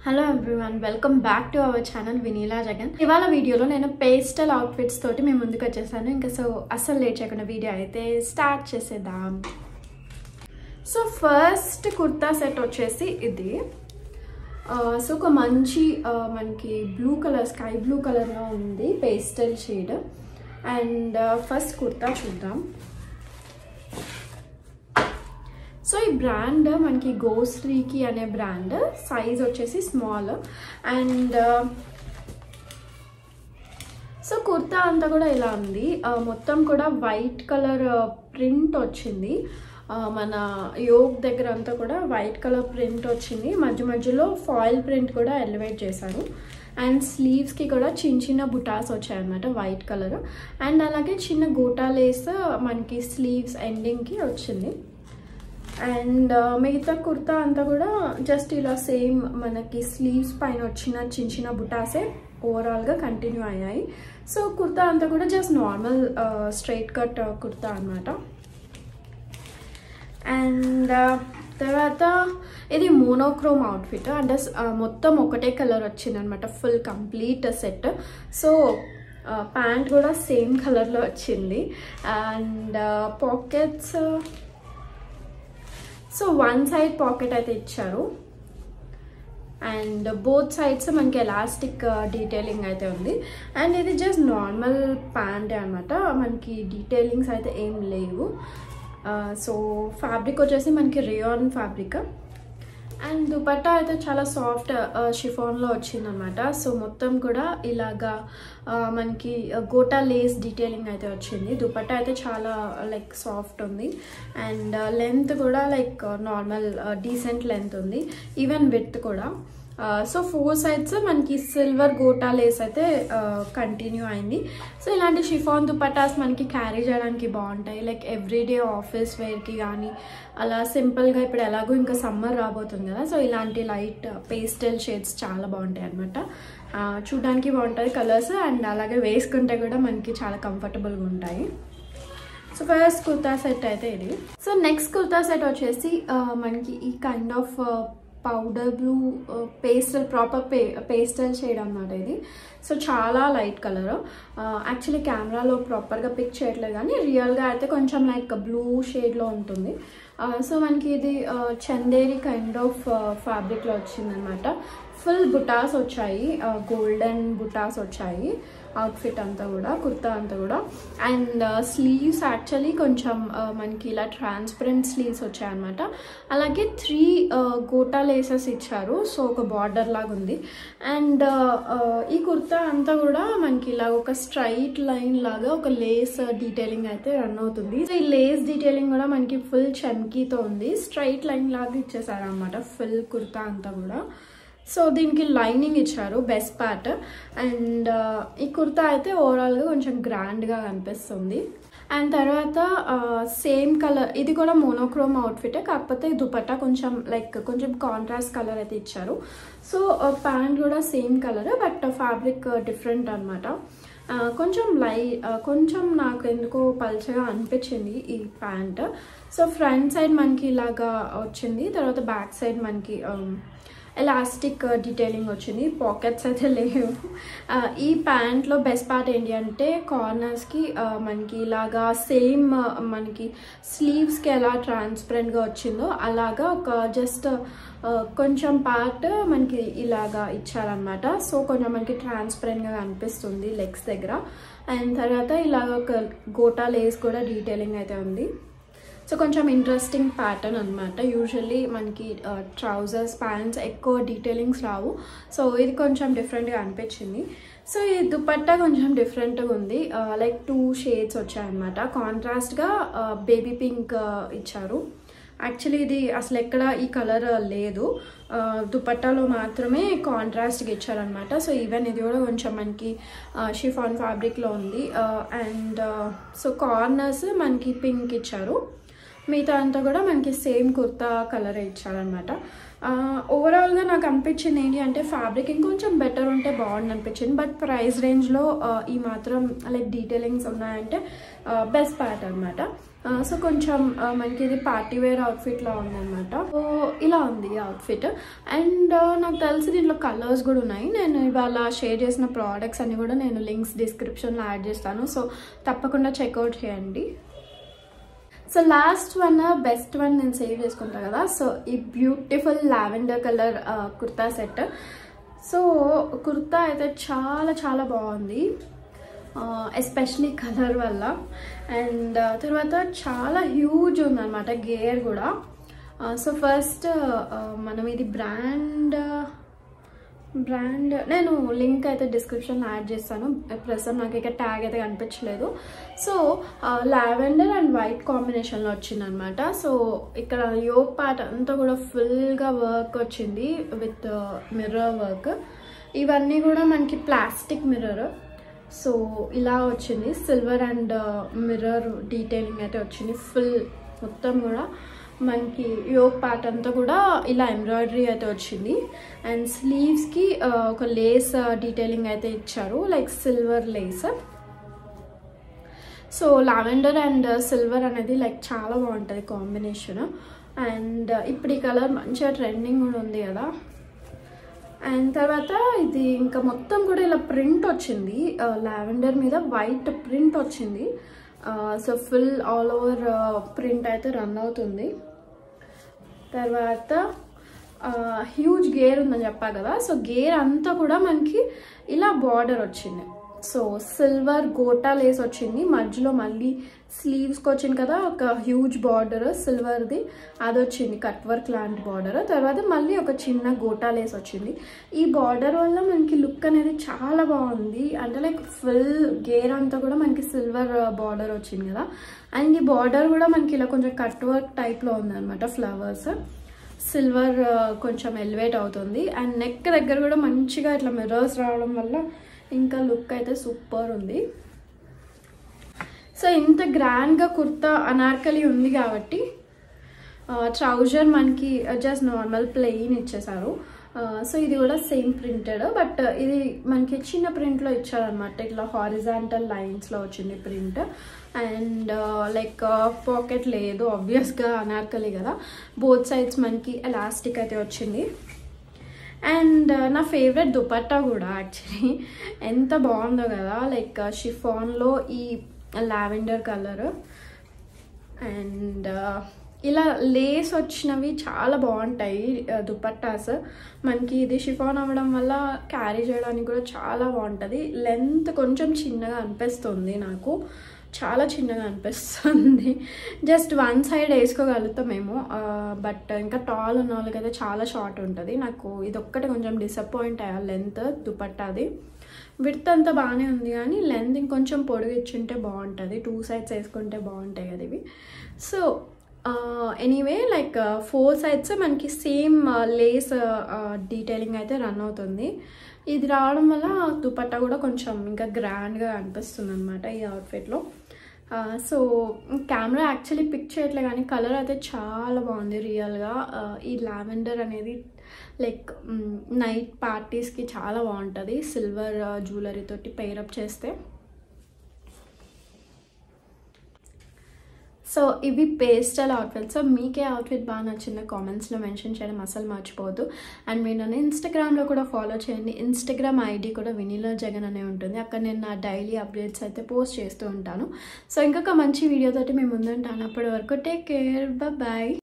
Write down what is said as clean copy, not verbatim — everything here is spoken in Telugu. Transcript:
Hello everyone, welcome back to our channel Vinila Jagan. ఇవాళ వీడియోలో నేను పేస్టల్ అవుట్ఫిట్స్ తోటి మేము ముందుకు వచ్చేసాను. ఇంకా సో అసలు లేట్ చేయకుండా వీడియో అయితే స్టార్ట్ చేసేద్దాం. సో ఫస్ట్ కుర్తా సెట్ వచ్చేసి ఇది. సో ఒక మంచి మనకి బ్లూ కలర్, స్కై బ్లూ కలర్లో ఉంది, pastel shade. And first kurta చూద్దాం. సో ఈ బ్రాండ్ మనకి గోశ్రీకి అనే బ్రాండ్, సైజ్ వచ్చేసి స్మాల్. అండ్ సో కుర్తా అంతా కూడా ఇలా ఉంది. మొత్తం కూడా వైట్ కలర్ ప్రింట్ వచ్చింది. మన యోక్ దగ్గర అంతా కూడా వైట్ కలర్ ప్రింట్ వచ్చింది. మధ్య మధ్యలో ఫాయిల్ ప్రింట్ కూడా ఎలివేట్ చేశారు. అండ్ స్లీవ్స్కి కూడా చిన్న చిన్న బుటాస్ వచ్చాయన్నమాట, వైట్ కలర్. అండ్ అలాగే చిన్న గోటా లేస్ మనకి స్లీవ్స్ ఎండింగ్కి వచ్చింది. అండ్ మిగతా కుర్తా అంతా కూడా జస్ట్ ఇలా సేమ్ మనకి స్లీవ్స్ పైన వచ్చిన చిన్న చిన్న బుటాసే ఓవరాల్గా కంటిన్యూ అయ్యాయి. సో కుర్తా అంతా కూడా just normal straight cut kurta అనమాట. అండ్ తర్వాత ఇది మోనోక్రోమ్ అవుట్ఫిట్, అంటే మొత్తం ఒకటే కలర్ వచ్చింది అనమాట, full complete set. So pant కూడా సేమ్ కలర్లో వచ్చింది. And pockets, so one side pocket అయితే ఇచ్చారు. అండ్ బోత్ సైడ్స్ మనకి ఎలాస్టిక్ డీటెయిలింగ్ అయితే ఉంది. అండ్ ఇది జస్ట్ నార్మల్ ప్యాంటే అనమాట, మనకి డీటెయిలింగ్స్ అయితే ఏం లేవు. సో ఫ్యాబ్రిక్ వచ్చేసి మనకి రేయాన్ ఫ్యాబ్రిక్. అండ్ దుపట్టా అయితే చాలా సాఫ్ట్ షిఫాన్లో వచ్చిందనమాట. సో మొత్తం కూడా ఇలాగా మనకి గోటా లేస్ డీటెయిలింగ్ అయితే వచ్చింది. దుపట్టా అయితే చాలా లైక్ సాఫ్ట్ ఉంది. అండ్ లెంత్ కూడా లైక్ నార్మల్ డీసెంట్ లెంత్ ఉంది, ఈవెన్ విడ్త్ కూడా. సో 4 సైడ్స్ మనకి సిల్వర్ గోటా లేస్ అయితే కంటిన్యూ అయింది. సో ఇలాంటి షిఫాన్ దుపట్టాస్ మనకి క్యారీ చేయడానికి బాగుంటాయి, లైక్ ఎవ్రీడే ఆఫీస్ వేర్కి కానీ అలా సింపుల్గా. ఇప్పుడు ఎలాగో ఇంకా సమ్మర్ రాబోతుంది కదా, సో ఇలాంటి లైట్ పేస్టల్ షేడ్స్ చాలా బాగుంటాయి అనమాట. చూడడానికి బాగుంటుంది కలర్స్, అండ్ అలాగే వేసుకుంటే కూడా మనకి చాలా కంఫర్టబుల్గా ఉంటాయి. సో ఫస్ట్ కుర్తా సెట్ అయితే ఇది. సో నెక్స్ట్ కుర్తా సెట్ వచ్చేసి మనకి ఈ kind of powder blue pastel, proper pastel shade అన్నమాట ఇది. సో చాలా లైట్ కలర్. యాక్చువల్లీ కెమెరాలో ప్రాపర్గా పిక్ చేయట్లేదు, కానీ రియల్గా అయితే కొంచెం లైక్ బ్లూ షేడ్లో ఉంటుంది. సో మనకి ఇది చందేరి కైండ్ ఆఫ్ ఫ్యాబ్రిక్లో వచ్చిందనమాట. ఫుల్ బుటాస్ వచ్చాయి, గోల్డెన్ బుటాస్ వచ్చాయి అవుట్ఫిట్ అంతా కూడా, కుర్తా అంతా కూడా. అండ్ స్లీవ్స్ యాక్చువల్లీ కొంచెం మనకి ఇలా ట్రాన్స్పరెంట్ స్లీవ్స్ వచ్చాయన్నమాట. అలాగే 3 గోటా లేసెస్ ఇచ్చారు, సో ఒక బార్డర్ లాగా ఉంది. అండ్ ఈ కుర్తా అంతా కూడా మనకి ఇలా ఒక స్ట్రైట్ లైన్ లాగా ఒక లేస్ డీటెయిలింగ్ అయితే రన్ అవుతుంది. సో ఈ లేస్ డీటెయిలింగ్ కూడా మనకి ఫుల్ చమ్కీతో ఉంది, స్ట్రైట్ లైన్ లాగా ఇచ్చేసారు అనమాట ఫుల్ కుర్తా అంతా కూడా. సో దీనికి లైనింగ్ ఇచ్చారు, బెస్ట్ పార్ట్. అండ్ ఈ కుర్తా అయితే ఓవరాల్గా కొంచెం గ్రాండ్గా కనిపిస్తుంది. అండ్ తర్వాత సేమ్ కలర్, ఇది కూడా మోనోక్రోమ్ అవుట్ఫిట్, కాకపోతే దుపట్టా కొంచెం లైక్ కొంచెం కాంట్రాస్ట్ కలర్ అయితే ఇచ్చారు. సో ప్యాంట్ కూడా same colour, but fabric different అనమాట. కొంచెం నాకు ఎందుకో పల్చగా అనిపించింది ఈ ప్యాంట్. సో ఫ్రంట్ సైడ్ మనకి ఇలాగా వచ్చింది, తర్వాత బ్యాక్ సైడ్ మనకి ఎలాస్టిక్ డీటెయిలింగ్ వచ్చింది. పాకెట్స్ అయితే లేవు. ఈ ప్యాంట్లో బెస్ట్ పార్ట్ ఏంటి అంటే కార్నర్స్కి మనకి ఇలాగా సేమ్ మనకి స్లీవ్స్కి ఎలా ట్రాన్స్పరెంట్గా వచ్చిందో అలాగా ఒక జస్ట్ కొంచెం పార్ట్ మనకి ఇలాగా ఇచ్చారనమాట. సో కొంచెం మనకి ట్రాన్స్పరెంట్గా అనిపిస్తుంది లెగ్స్ దగ్గర. అండ్ తర్వాత ఇలాగ ఒక గోటా లేస్ కూడా డీటెయిలింగ్ అయితే ఉంది. సో కొంచెం ఇంట్రెస్టింగ్ ప్యాటర్న్ అనమాట. యూజువల్లీ మనకి ట్రౌజర్స్, ప్యాంట్స్ ఎక్కువ డీటెయిలింగ్స్ రావు, సో ఇది కొంచెం డిఫరెంట్గా అనిపించింది. సో ఈ దుపట్టా కొంచెం డిఫరెంట్గా ఉంది, లైక్ 2 షేడ్స్ వచ్చాయన్నమాట. కాంట్రాస్ట్గా బేబీ పింక్ ఇచ్చారు. యాక్చువల్లీ ఇది అసలు ఎక్కడ ఈ కలర్ లేదు, దుపట్టాలో మాత్రమే కాంట్రాస్ట్గా ఇచ్చారనమాట. సో ఈవెన్ ఇది కూడా కొంచెం మనకి షిఫాన్ ఫ్యాబ్రిక్లో ఉంది. అండ్ సో కార్నర్స్ మనకి పింక్ ఇచ్చారు, మిగతా అంతా కూడా మనకి సేమ్ కుర్తా కలర్ ఇచ్చారనమాట. ఓవరాల్గా నాకు అనిపించింది ఏంటి అంటే ఫ్యాబ్రిక్ ఇంకొంచెం బెటర్ ఉంటే బాగుంది అనిపించింది, బట్ ప్రైస్ రేంజ్లో ఈ మాత్రం లైక్ డీటెయిలింగ్స్ ఉన్నాయంటే బెస్ట్ పార్ట్ అనమాట. సో కొంచెం మనకి ఇది పార్టీ వేర్ అవుట్ఫిట్లా ఉందన్నమాట. సో ఇలా ఉంది ఈ అవుట్ఫిట్. అండ్ నాకు తెలిసి దీంట్లో కలర్స్ కూడా ఉన్నాయి. నేను ఇవాళ షేర్ చేసిన ప్రోడక్ట్స్ అన్ని కూడా నేను లింక్స్ డిస్క్రిప్షన్లో యాడ్ చేస్తాను. సో తప్పకుండా చెక్అవుట్ చేయండి. So last one, best one నేను సేవ్ చేసుకుంటాను కదా. సో ఈ beautiful lavender colour kurta set. So kurta అయితే చాలా చాలా బాగుంది, ఎస్పెషలీ కలర్ వల్ల. అండ్ తర్వాత చాలా హ్యూజ్ ఉందన్నమాట గేర్ కూడా. సో ఫస్ట్ మనం ఇది బ్రాండ్ నేను లింక్ అయితే డిస్క్రిప్షన్లో యాడ్ చేస్తాను. ప్రస్తుతం నాకు ఇక ట్యాగ్ అయితే కనిపించలేదు. సో లావెండర్ అండ్ వైట్ కాంబినేషన్లో వచ్చిందనమాట. సో ఇక్కడ యోక్ పార్ట్ అంతా కూడా ఫుల్గా వర్క్ వచ్చింది విత్ మిర్రర్ వర్క్. ఇవన్నీ కూడా మనకి ప్లాస్టిక్ మిర్రర్. సో ఇలా వచ్చింది, సిల్వర్ అండ్ మిర్రర్ డీటెయిలింగ్ అయితే వచ్చింది ఫుల్ మొత్తం కూడా. మనకి యోక్ పార్ట్ అంతా కూడా ఇలా ఎంబ్రాయిడరీ అయితే వచ్చింది. అండ్ స్లీవ్స్కి ఒక లేస్ డీటెయిలింగ్ అయితే ఇచ్చారు, like silver lace. So lavender and silver అనేది లైక్ చాలా బాగుంటుంది కాంబినేషన్. అండ్ ఇప్పుడు ఈ కలర్ మంచిగా ట్రెండింగ్ కూడా ఉంది కదా. అండ్ తర్వాత ఇది ఇంకా మొత్తం కూడా ఇలా ప్రింట్ వచ్చింది, లావెండర్ మీద వైట్ ప్రింట్ వచ్చింది. So full all over print అయితే రన్ అవుతుంది. తర్వాత హ్యూజ్ గేర్ ఉందని చెప్పా కదా. సో గేర్ అంతా కూడా మనకి ఇలా బార్డర్ వచ్చింది. సో సిల్వర్ గోటా లేస్ వచ్చింది, మధ్యలో మళ్ళీ స్లీవ్స్కి వచ్చింది కదా ఒక హ్యూజ్ బార్డర్ సిల్వర్ది, అది వచ్చింది కట్ వర్క్ లాంటి బార్డర్. తర్వాత మళ్ళీ ఒక చిన్న గోటా లేస్ వచ్చింది. ఈ బార్డర్ వల్ల మనకి లుక్ అనేది చాలా బాగుంది. అంటే లైక్ ఫుల్ గేర్ అంతా కూడా మనకి సిల్వర్ బార్డర్ వచ్చింది కదా. అండ్ ఈ బార్డర్ కూడా మనకి ఇలా కొంచెం కట్ వర్క్ టైప్లో ఉందన్నమాట, ఫ్లవర్స్ సిల్వర్ కొంచెం ఎలివేట్ అవుతుంది. అండ్ నెక్ దగ్గర కూడా మంచిగా ఇట్లా మిర్రర్స్ రావడం వల్ల ఇంకా లుక్ అయితే సూపర్ ఉంది. సో ఇంత గ్రాండ్గా కుర్తా అనార్కలి ఉంది కాబట్టి ట్రౌజర్ మనకి జస్ట్ నార్మల్ ప్లెయిన్ ఇచ్చేసారు. సో ఇది కూడా సేమ్ ప్రింటెడ్, బట్ ఇది మనకి చిన్న ప్రింట్లో ఇచ్చారనమాట. ఇట్లా హారిజాంటల్ లైన్స్లో వచ్చింది ప్రింట్. అండ్ లైక్ పాకెట్ లేదు, ఆబ్వియస్గా అనార్కలి కదా. బోత్ సైడ్స్ మనకి ఎలాస్టిక్ అయితే వచ్చింది. అండ్ నా ఫేవరెట్ దుపట్టా కూడా యాక్చువల్లీ ఎంత బాగుందో కదా, లైక్ షిఫాన్లో ఈ లావెండర్ కలర్. అండ్ ఇలా లేస్ వచ్చినవి చాలా బాగుంటాయి దుపట్టాస్. మనకి ఇది షిఫాన్ అవ్వడం వల్ల క్యారీ చేయడానికి కూడా చాలా బాగుంటుంది. లెంత్ కొంచెం చిన్నగా అనిపిస్తుంది నాకు, చాలా చిన్నగా అనిపిస్తుంది. జస్ట్ వన్ సైడ్ వేసుకోగలుగుతామేమో, బట్ ఇంకా టాల్ ఉన్న వాళ్ళకైతే చాలా షార్ట్ ఉంటుంది. నాకు ఇది ఒక్కటి కొంచెం డిసప్పాయింట్ అయ్యా, లెంత్ దుపట్టాది. విడ్త్ అంతా బాగానే ఉంది కానీ లెంత్ ఇంకొంచెం పొడుగు ఇచ్చుంటే బాగుంటుంది, 2 సైడ్స్ వేసుకుంటే బాగుంటాయి కదా ఇవి. సో ఎనీవే లైక్ 4 సైడ్స్ మనకి సేమ్ లేస్ డీటెయిలింగ్ అయితే రన్ అవుతుంది. ఇది రావడం వల్ల దుపట్టా కూడా కొంచెం ఇంకా గ్రాండ్గా అనిపిస్తుంది అనమాట ఈ అవుట్ఫిట్లో. సో కెమెరా యాక్చువల్లీ పిక్ చేయట్లే కానీ కలర్ అయితే చాలా బాగుంది రియల్గా. ఈ లావెండర్ అనేది లైక్ నైట్ పార్టీస్కి చాలా బాగుంటుంది సిల్వర్ జ్యువెలరీ తోటి పెయిరప్ చేస్తే. సో ఇవి పేస్టల్ అవుట్ఫిట్స్. సో మీకే అవుట్ఫిట్ బాగా నచ్చిందో కామెంట్స్లో మెన్షన్ చేయడం అసలు మర్చిపోవద్దు. అండ్ మీరు నన్ను ఇన్స్టాగ్రామ్లో కూడా ఫాలో చేయండి. ఇన్స్టాగ్రామ్ ఐడి కూడా వినీలా జగన్ అనే ఉంటుంది, అక్కడ నేను నా డైలీ అప్డేట్స్ అయితే పోస్ట్ చేస్తూ ఉంటాను. సో ఇంకొక మంచి వీడియోతోటి మేము ముందుంటాను. అప్పటి వరకు టేక్ కేర్, బాయ్.